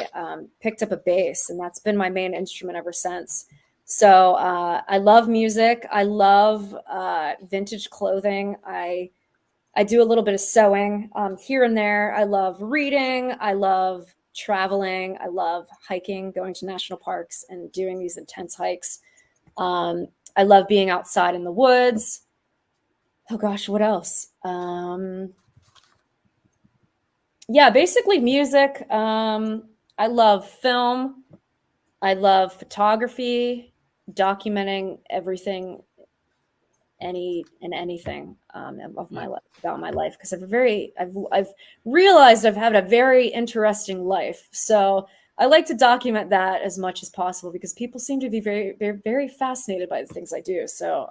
picked up a bass, and that's been my main instrument ever since. So I love music. I love vintage clothing. I do a little bit of sewing here and there. I love reading. I love traveling. I love hiking, going to national parks and doing these intense hikes. I love being outside in the woods. Oh gosh, what else? Yeah, basically music. I love film. I love photography, documenting everything, anything of my life, about my life, because I've realized I've had a very interesting life. So I like to document that as much as possible because people seem to be very, very, very fascinated by the things I do. So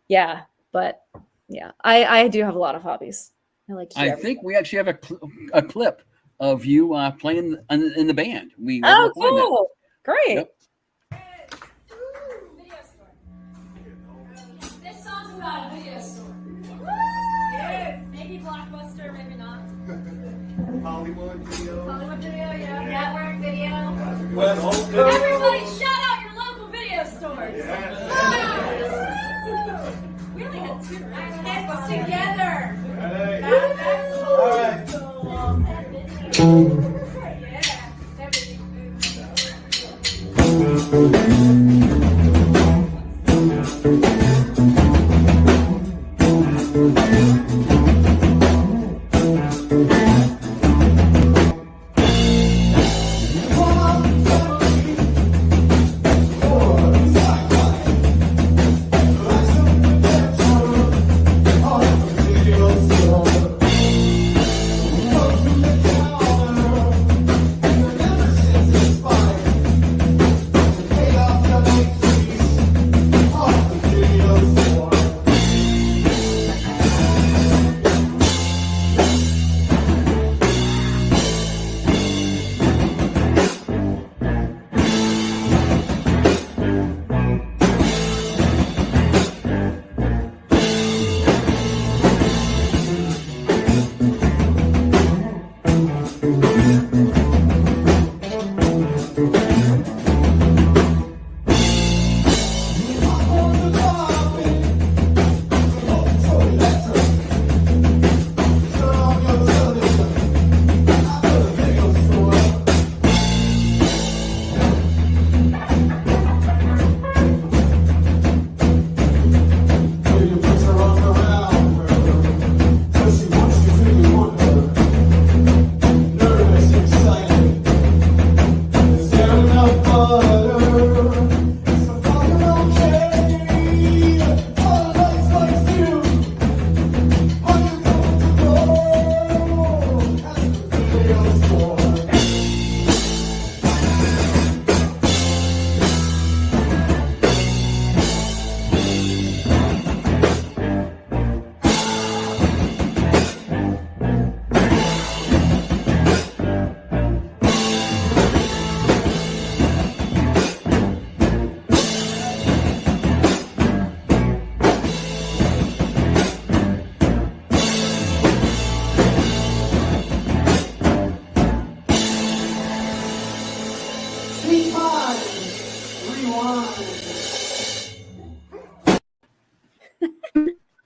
yeah, but yeah, I do have a lot of hobbies. I like to do everything. Think we actually have a clip of you playing in the band. Oh, cool. Great. Yep. This song's about a video store. Maybe Blockbuster, maybe not. Hollywood video. Hollywood video, yeah. Network video. West Coast. Everybody shout out your local video stores. We only had two. Heads together. Hey. All right.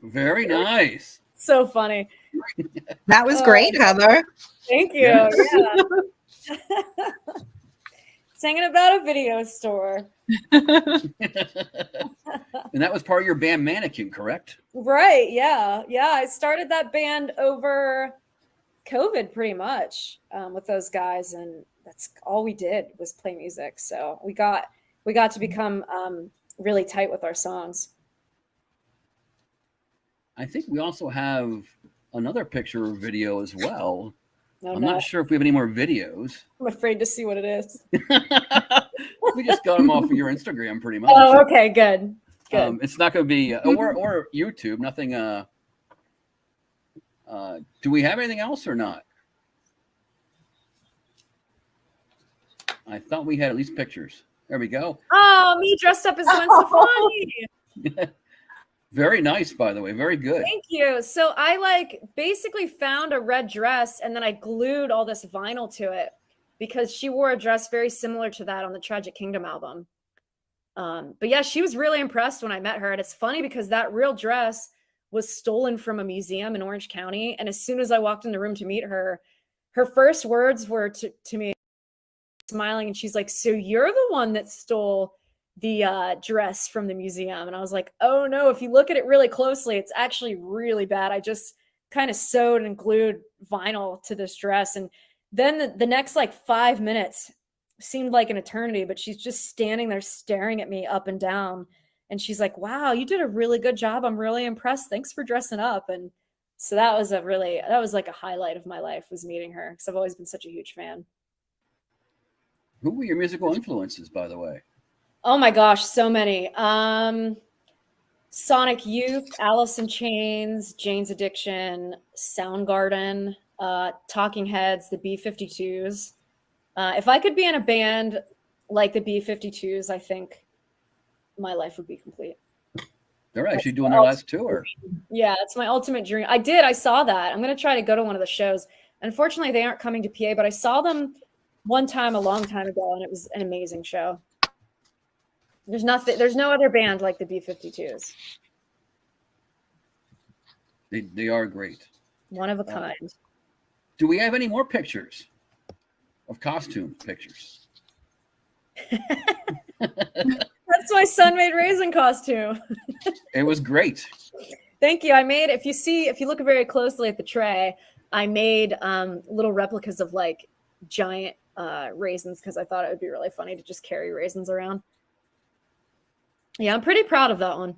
Very nice. So funny. That was great, Heather. Thank you. Yes. Yeah. Singing about a video store. And that was part of your band Mannequin, correct? Right. Yeah. Yeah. I started that band over COVID pretty much with those guys. And that's all we did was play music. So we got to become really tight with our songs. I think we also have another picture or video as well. Oh, I'm no. not sure if we have any more videos. I'm afraid to see what it is. We just got them off of your Instagram pretty much. Oh, okay. Good. Good. It's not going to be or YouTube. Nothing. Do we have anything else or not? I thought we had at least pictures. There we go. Oh, me dressed up as Gwen Stefani. Very nice, by the way. Very good. Thank you. So I basically found a red dress and then I glued all this vinyl to it because she wore a dress very similar to that on the Tragic Kingdom album. But yeah, she was really impressed when I met her. And it's funny because that real dress was stolen from a museum in Orange County. And as soon as I walked in the room to meet her, her first words were to me, smiling, and she's like, "So you're the one that stole the dress from the museum?" And I was like, "Oh no, if you look at it really closely, it's actually really bad. I just kind of sewed and glued vinyl to this dress." And then the next 5 minutes seemed like an eternity, but she's just standing there staring at me up and down. And she's like, "Wow, you did a really good job. I'm really impressed. Thanks for dressing up." And so that was like a highlight of my life, was meeting her, because I've always been such a huge fan. Who were your musical influences, by the way? Oh my gosh, so many. Sonic Youth, Alice in Chains, Jane's Addiction, Soundgarden, Talking Heads, the B-52s. If I could be in a band like the B-52s, I think my life would be complete. They're actually doing their last tour. Yeah, it's my ultimate dream. I saw that. I'm going to try to go to one of the shows. Unfortunately, they aren't coming to PA, but I saw them one time a long time ago, and it was an amazing show. There's no other band like the B-52s. They are great. One of a kind. Do we have any more pictures? of costume pictures. That's my sun-made raisin costume. It was great. Thank you. I made, if you look very closely at the tray, I made little replicas of like giant raisins because I thought it would be really funny to just carry raisins around. Yeah, I'm pretty proud of that one.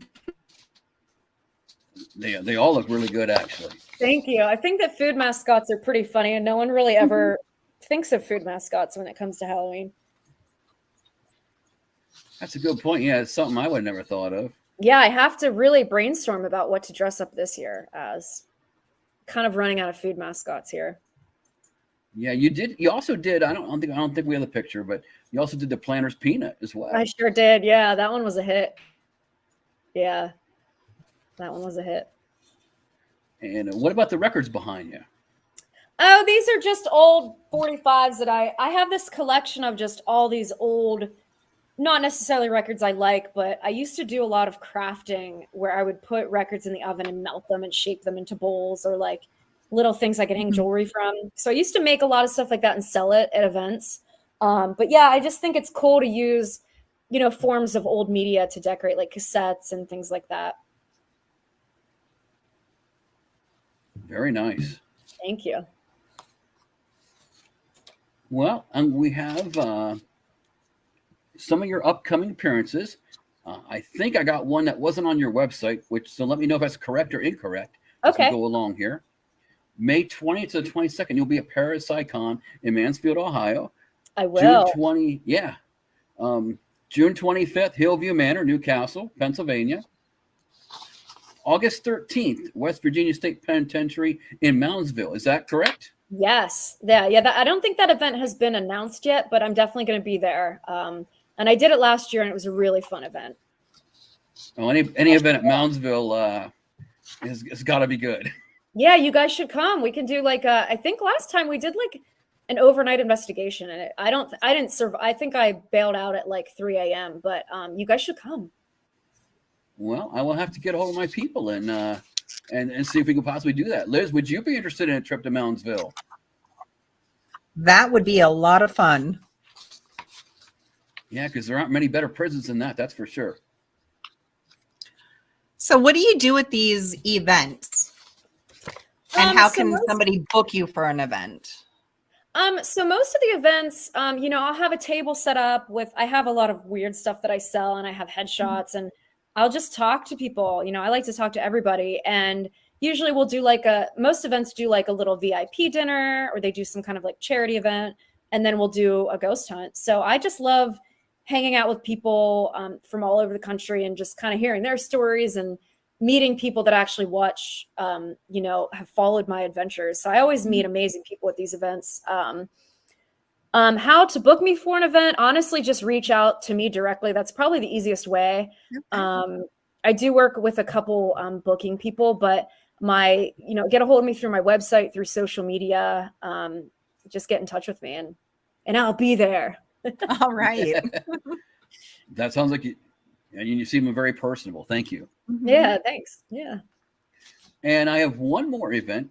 They all look really good, actually. Thank you. I think that food mascots are pretty funny, and no one really ever thinks of food mascots when it comes to Halloween. That's a good point. Yeah, it's something I would have never thought of. Yeah, I have to really brainstorm about what to dress up this year as. Kind of running out of food mascots here. Yeah, you did. You also did. I don't think we have the picture, but you also did the Planner's Peanut as well. I sure did. Yeah, that one was a hit. Yeah, that one was a hit. And what about the records behind you? Oh, these are just old 45s that I have this collection of just all these old, not necessarily records I like, but I used to do a lot of crafting where I would put records in the oven and melt them and shape them into bowls or like little things I could hang jewelry from. So I used to make a lot of stuff like that and sell it at events. But yeah, I just think it's cool to use, forms of old media to decorate like cassettes and things like that. Very nice. Thank you. Well, we have some of your upcoming appearances. I think I got one that wasn't on your website, so let me know if that's correct or incorrect as we go along here. May 20th to the 22nd, you'll be at Parasicon in Mansfield, Ohio. I will. June 25th, Hillview Manor, Newcastle, Pennsylvania. August 13th, West Virginia State Penitentiary in Moundsville. Is that correct? Yes. Yeah. I don't think that event has been announced yet, but I'm definitely going to be there. And I did it last year, and it was a really fun event. Oh, any event at Moundsville has got to be good. Yeah, you guys should come. We can do like I think last time we did like an overnight investigation, and I didn't survive. I think I bailed out at like 3 a.m. But you guys should come. Well, I will have to get a hold of my people and see if we can possibly do that. Liz, would you be interested in a trip to Moundsville? That would be a lot of fun. Yeah, because there aren't many better prisons than that. That's for sure. So what do you do at these events? And how can somebody book you for an event? So most of the events, I'll have a table set up I have a lot of weird stuff that I sell, and I have headshots, and I'll just talk to people. I like to talk to everybody, and usually we'll do most events do like a little VIP dinner, or they do some kind of like charity event, and then we'll do a ghost hunt. So I just love hanging out with people from all over the country and just kind of hearing their stories and meeting people that actually watch, have followed my adventures. So I always meet amazing people at these events. How to book me for an event? Honestly, just reach out to me directly. That's probably the easiest way. Okay. I do work with a couple booking people, but get a hold of me through my website, through social media. Just get in touch with me and I'll be there. All right. That sounds like you seem very personable. Thank you. Yeah, thanks. Yeah. And I have one more event,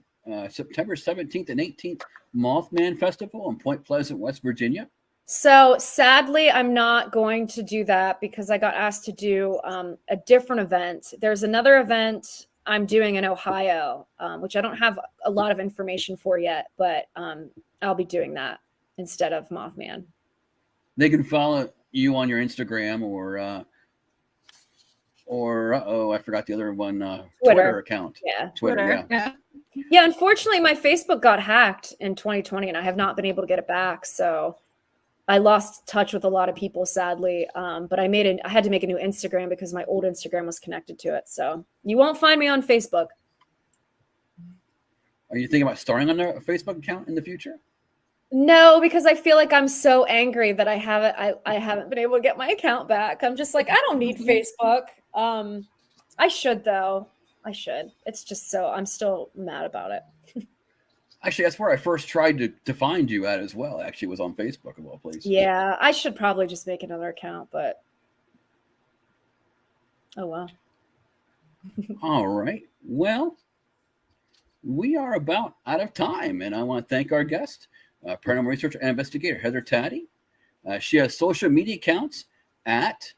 September 17th and 18th, Mothman Festival in Point Pleasant, West Virginia. So sadly, I'm not going to do that because I got asked to do a different event. There's another event I'm doing in Ohio, which I don't have a lot of information for yet, but I'll be doing that instead of Mothman. They can follow you on your Instagram or I forgot the other one, Twitter account. Yeah. Twitter. Yeah. Unfortunately, my Facebook got hacked in 2020 and I have not been able to get it back. So I lost touch with a lot of people, sadly. But I had to make a new Instagram because my old Instagram was connected to it. So you won't find me on Facebook. Are you thinking about starting on a Facebook account in the future? No, because I feel like I'm so angry that I haven't been able to get my account back. I'm just like, I don't need Facebook. I should though. I should. It's just I'm still mad about it. Actually, that's where I first tried to find you at as well. Actually, was on Facebook of all places. Yeah, I should probably just make another account, but oh well. All right. Well, we are about out of time, and I want to thank our guest, paranormal researcher and investigator, Heather Taddy. She has social media accounts at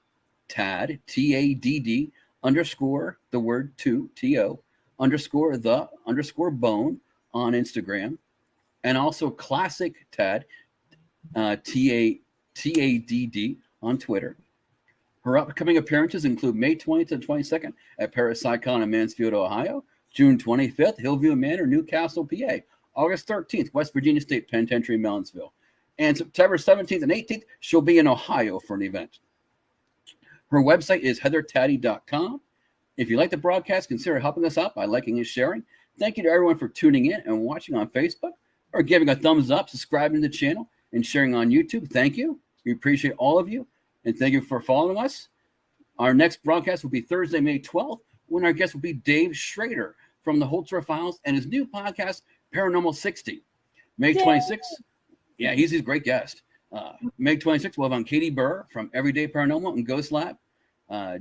Tad, T-A-D-D, _, the word two, T-O, _ the _ bone on Instagram. And also Classic Tad, T-A-D-D on Twitter. Her upcoming appearances include May 20th and 22nd at Parapsychon in Mansfield, Ohio, June 25th, Hillview Manor, Newcastle, PA, August 13th, West Virginia State Penitentiary, Melonsville, and September 17th and 18th, she'll be in Ohio for an event. Her website is heathertaddy.com. If you like the broadcast, consider helping us out by liking and sharing. Thank you to everyone for tuning in and watching on Facebook, or giving a thumbs up, subscribing to the channel, and sharing on YouTube. Thank you. We appreciate all of you, and thank you for following us. Our next broadcast will be Thursday, May 12th, when our guest will be Dave Schrader from the Holzer Files and his new podcast, Paranormal 60. May 26th, yeah, he's a great guest. May 26th, we'll have on Katie Burr from Everyday Paranormal and Ghost Lab.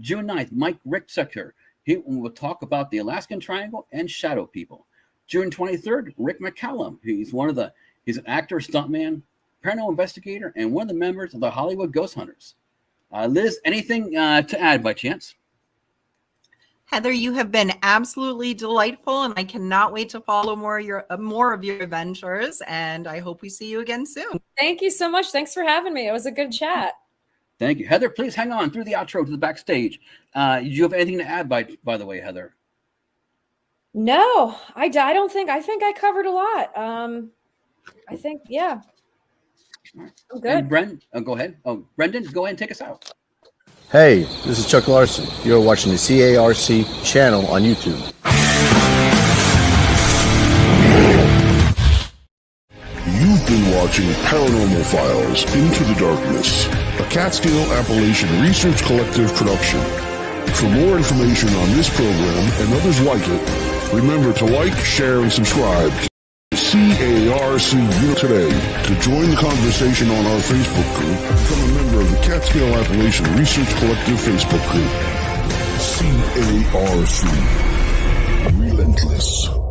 June 9th, Mike Ricksecker. He will talk about the Alaskan Triangle and shadow people. June 23rd, Rick McCallum. He's an actor, stuntman, paranormal investigator, and one of the members of the Hollywood Ghost Hunters. Liz, anything to add by chance? Heather, you have been absolutely delightful, and I cannot wait to follow more of your adventures. And I hope we see you again soon. Thank you so much. Thanks for having me. It was a good chat. Thank you, Heather. Please hang on through the outro to the backstage. Do you have anything to add, by the way, Heather? No, I don't think. I think I covered a lot. I think, yeah. Right. I'm good. And Brendan, go ahead. Oh, Brendan, go ahead and take us out. Hey, this is Chuck Larson. You're watching the CARC channel on YouTube. You've been watching Paranormal Files Into the Darkness, a Catskill Appalachian Research Collective production. For more information on this program and others like it, remember to like, share, and subscribe to CARC today. To join the conversation on our Facebook group, become a member of the Catskill Appalachian Research Collective Facebook group. CARC. Relentless.